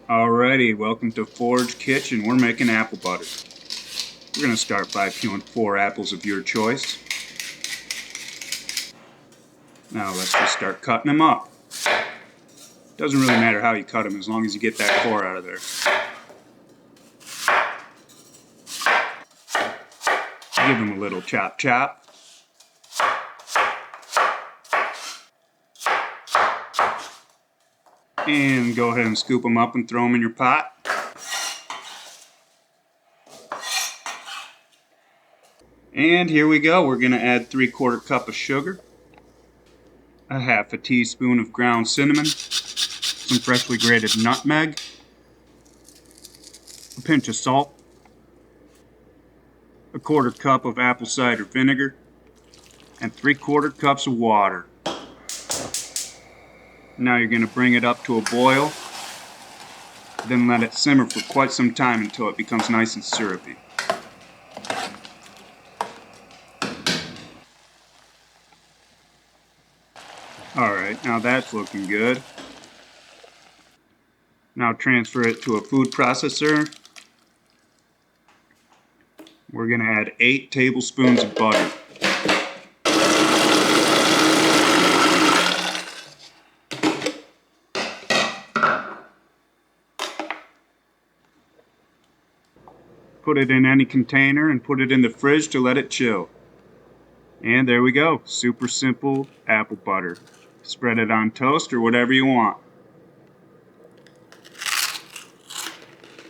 Alrighty, welcome to Forge Kitchen. We're making apple butter. We're going to start by peeling 4 apples of your choice. Now let's just start cutting them up. Doesn't really matter how you cut them as long as you get that core out of there. Give them a little chop chop. And go ahead and scoop them up and throw them in your pot. And here we go. We're going to add 3/4 cup of sugar, a 1/2 teaspoon of ground cinnamon, some freshly grated nutmeg, a pinch of salt, a 1/4 cup of apple cider vinegar, and 3/4 cups of water. Now you're going to bring it up to a boil, then let it simmer for quite some time until it becomes nice and syrupy. Alright, now that's looking good. Now transfer it to a food processor. We're going to add 8 tablespoons of butter. Put it in any container and put it in the fridge to let it chill. And there we go, super simple apple butter. Spread it on toast or whatever you want.